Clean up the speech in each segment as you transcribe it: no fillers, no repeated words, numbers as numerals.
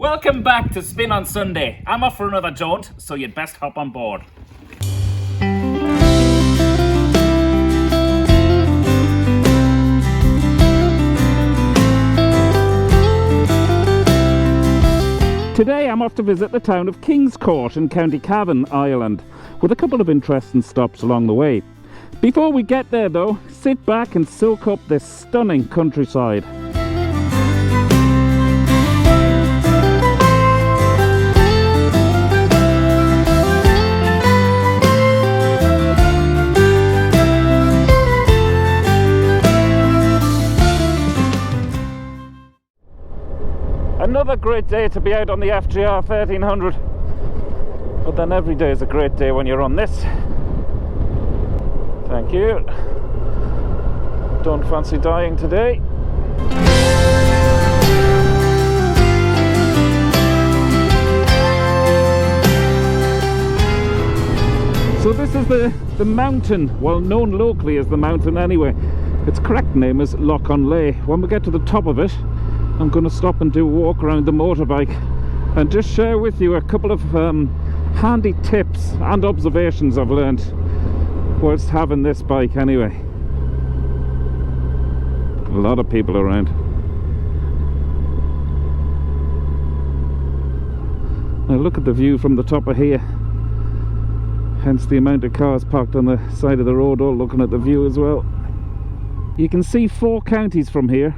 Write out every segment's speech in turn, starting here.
Welcome back to Spin on Sunday. I'm off for another jaunt, so you'd best hop on board. Today I'm off to visit the town of Kingscourt in County Cavan, Ireland, with a couple of interesting stops along the way. Before we get there though, sit back and soak up this stunning countryside. Another great day to be out on the FJR 1300, but then every day is a great day when you're on this. Thank you. Don't fancy dying today. So this is the mountain, well known locally as the mountain anyway. Its correct name is Loch on Lay. When we get to the top of it, I'm going to stop and do a walk around the motorbike and just share with you a couple of handy tips and observations I've learned whilst having this bike anyway. A lot of people around. Now look at the view from the top of here, hence the amount of cars parked on the side of the road all looking at the view as well. You can see 4 counties from here.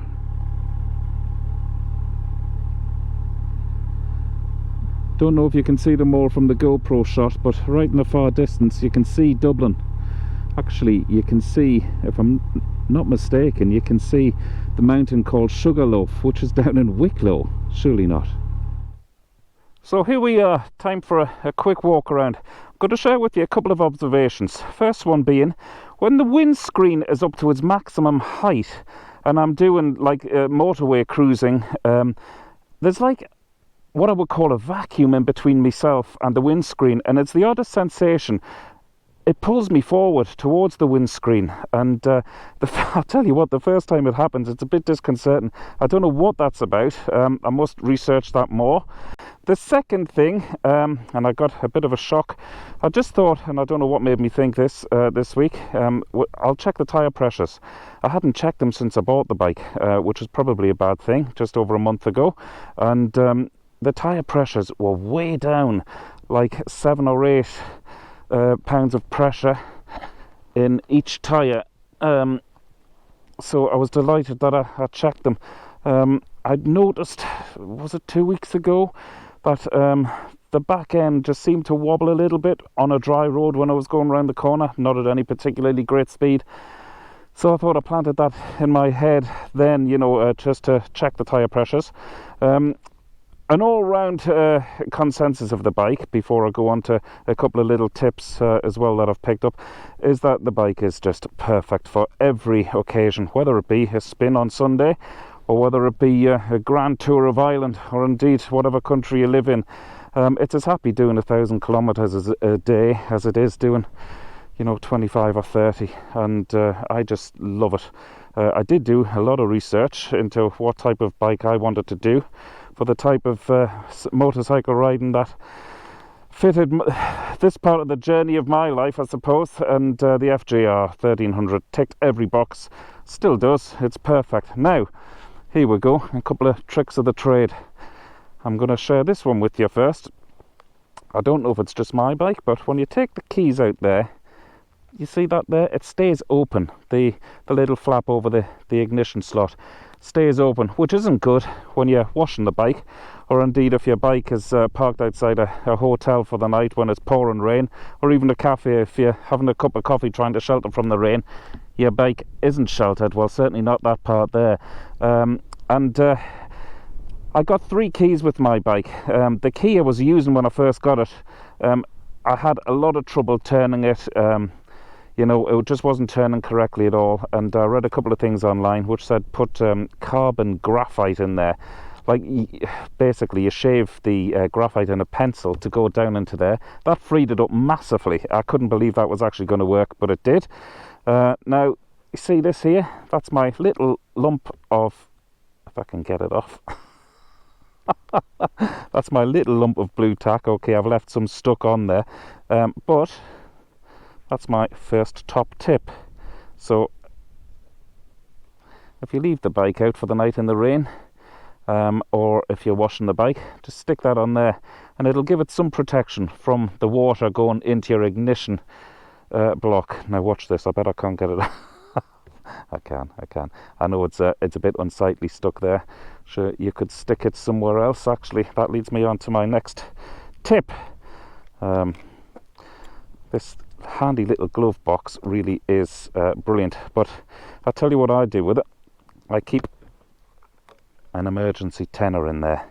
Don't know if you can see them all from the GoPro shot, but right in the far distance you can see Dublin. Actually, you can see, if I'm not mistaken, you can see the mountain called Sugarloaf, which is down in Wicklow. Surely not. So here we are, time for a quick walk around. I'm going to share with you a couple of observations. First one being, when the windscreen is up to its maximum height and I'm doing like motorway cruising, there's like what I would call a vacuum in between myself and the windscreen, and it's the oddest sensation. It pulls me forward towards the windscreen, and I'll tell you what, the first time it happens it's a bit disconcerting. I don't know what that's about. I must research that more. The second thing, and I got a bit of a shock, I just thought, and I don't know what made me think this week, I'll check the tyre pressures. I hadn't checked them since I bought the bike, which is probably a bad thing, just over a month ago, and the tyre pressures were way down, like 7 or 8 pounds of pressure in each tyre. So I was delighted that I checked them. I'd noticed, was it 2 weeks ago, that the back end just seemed to wobble a little bit on a dry road when I was going around the corner, not at any particularly great speed. So I thought I planted that in my head then, you know, just to check the tyre pressures. An all-round consensus of the bike, before I go on to a couple of little tips as well that I've picked up, is that the bike is just perfect for every occasion, whether it be a spin on Sunday or whether it be a grand tour of Ireland, or indeed whatever country you live in. It's as happy doing 1,000 kilometres a day as it is doing, you know, 25 or 30, and I just love it. I did do a lot of research into what type of bike I wanted to do for the type of motorcycle riding that fitted this part of the journey of my life, I suppose, and the FJR 1300 ticked every box. Still does. It's perfect. Now, here we go, a couple of tricks of the trade. I'm going to share this one with you first. I don't know if it's just my bike, but when you take the keys out there, you see that there? It stays open. The little flap over the ignition slot stays open, which isn't good when you're washing the bike, or indeed if your bike is parked outside a hotel for the night when it's pouring rain, or even a cafe if you're having a cup of coffee trying to shelter from the rain. Your bike isn't sheltered, well, certainly not that part there. I got 3 keys with my bike. The key I was using when I first got it, I had a lot of trouble turning it. You know, it just wasn't turning correctly at all, and I read a couple of things online which said put carbon graphite in there. Like, basically you shave the graphite in a pencil to go down into there. That freed it up massively. I couldn't believe that was actually going to work, but it did. Now, you see this here? That's my little lump of, if I can get it off. That's my little lump of blue tack. Okay, I've left some stuck on there, but that's my first top tip. So if you leave the bike out for the night in the rain, or if you're washing the bike, just stick that on there and it'll give it some protection from the water going into your ignition block. Now watch this, I bet I can't get it I can. I know it's a bit unsightly stuck there. Sure, you could stick it somewhere else. Actually, that leads me on to my next tip. This handy little glove box really is brilliant, but I'll tell you what I do with it. I keep an emergency tenner in there.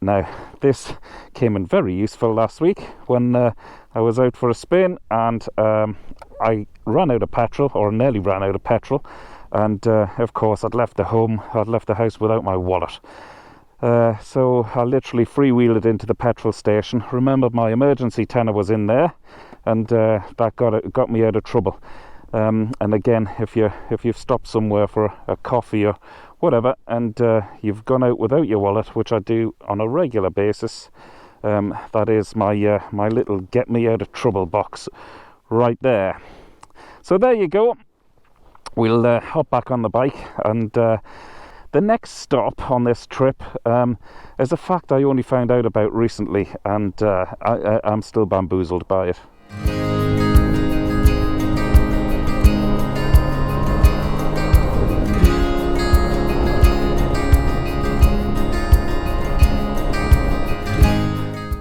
Now, this came in very useful last week when I was out for a spin and I ran out of petrol, or nearly ran out of petrol, and of course I'd left the house without my wallet. So I literally freewheeled it into the petrol station. Remembered my emergency tenner was in there, and that got me out of trouble. And again, if you've stopped somewhere for a coffee or whatever, and you've gone out without your wallet, which I do on a regular basis, that is my my little get me out of trouble box right there. So there you go. We'll hop back on the bike, and the next stop on this trip is a fact I only found out about recently, and I'm still bamboozled by it.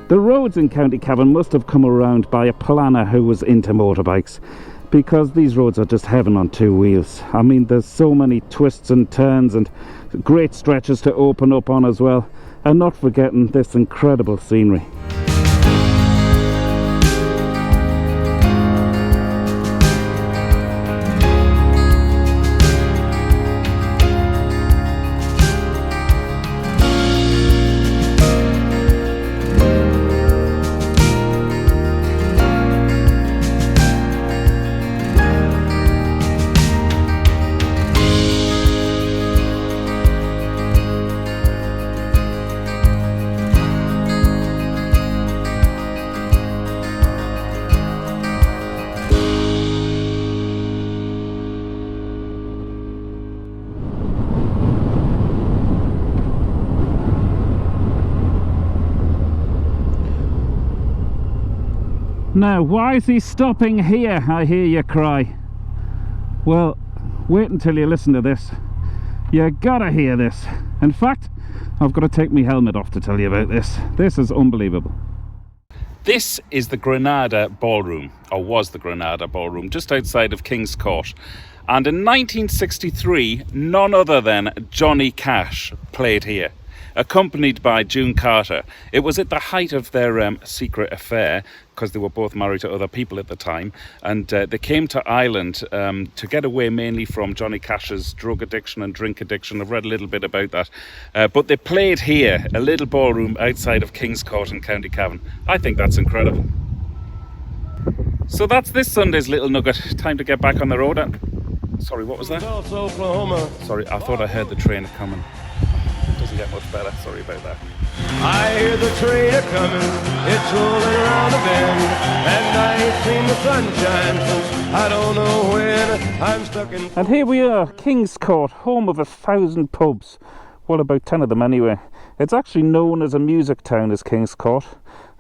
The roads in County Cavan must have come around by a planner who was into motorbikes, because these roads are just heaven on two wheels. I mean, there's so many twists and turns and great stretches to open up on as well, and not forgetting this incredible scenery. Now, why is he stopping here, I hear you cry? Well, wait until you listen to this. You gotta hear this. In fact, I've got to take my helmet off to tell you about this. This is unbelievable. This is the Granada Ballroom, or was the Granada Ballroom, just outside of Kingscourt. And in 1963, none other than Johnny Cash played here, accompanied by June Carter. It was at the height of their secret affair, because they were both married to other people at the time, and they came to Ireland to get away mainly from Johnny Cash's drug addiction and drink addiction. I've read a little bit about that, but they played here, a little ballroom outside of Kingscourt in County Cavan. I think that's incredible. So that's this Sunday's little nugget. Time to get back on the road. Sorry, what was that? Sorry, I thought I heard the train coming. Doesn't get much better, sorry about that. I hear the train a-coming, it's rolling around the bend, and I ain't seen the sunshine since I don't know when. I'm stuck in... And here we are, Kingscourt, home of 1,000 pubs. Well, about 10 of them anyway. It's actually known as a music town, as Kingscourt,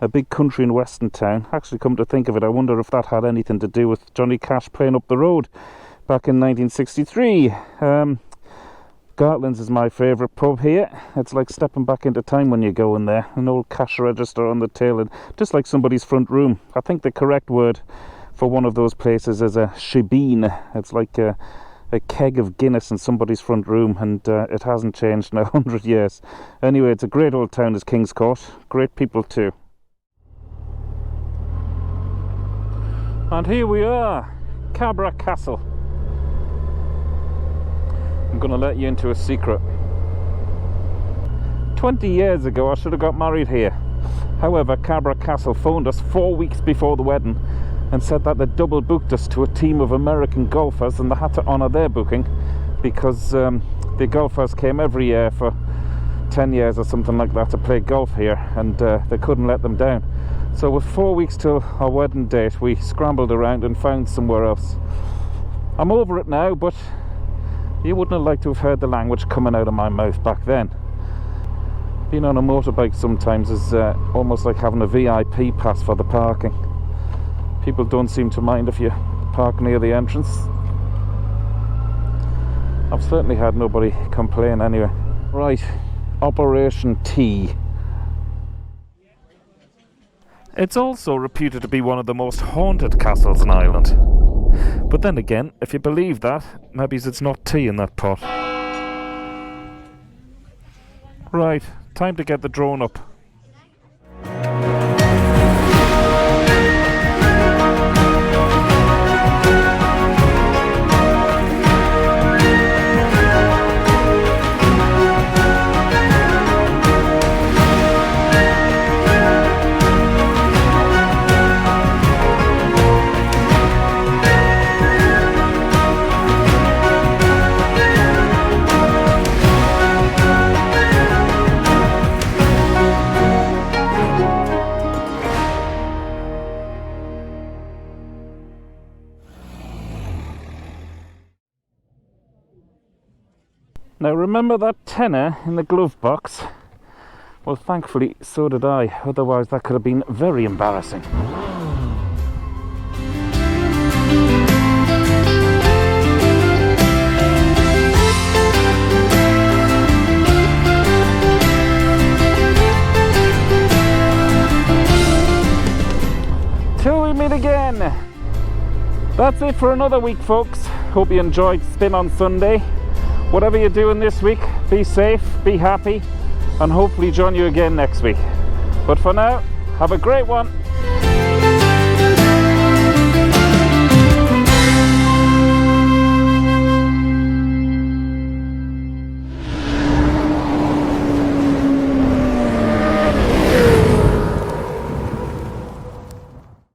a big country and western town. Actually, come to think of it, I wonder if that had anything to do with Johnny Cash playing up the road back in 1963. Gartland's is my favourite pub here. It's like stepping back into time when you go in there. An old cash register on the tail, and just like somebody's front room. I think the correct word for one of those places is a shebeen. It's like a keg of Guinness in somebody's front room, and it hasn't changed in 100 years. Anyway, it's a great old town, is Kingscourt. Great people too. And here we are, Cabra Castle. I'm going to let you into a secret. 20 years ago I should have got married here. However, Cabra Castle phoned us 4 weeks before the wedding and said that they double booked us to a team of American golfers, and they had to honour their booking because the golfers came every year for like 10 years or something like that to play golf here, and they couldn't let them down. So with 4 weeks till our wedding date, we scrambled around and found somewhere else. I'm over it now, but you wouldn't have liked to have heard the language coming out of my mouth back then. Being on a motorbike sometimes is almost like having a VIP pass for the parking. People don't seem to mind if you park near the entrance. I've certainly had nobody complain anyway. Right, Operation T. It's also reputed to be one of the most haunted castles in Ireland. But then again, if you believe that, maybe it's not tea in that pot. Right, time to get the drone up. Now remember that tenner in the glove box? Well, thankfully so did I, otherwise that could have been very embarrassing. Till we meet again! That's it for another week, folks. Hope you enjoyed Spin on Sunday. Whatever you're doing this week, be safe, be happy, and hopefully join you again next week. But for now, have a great one.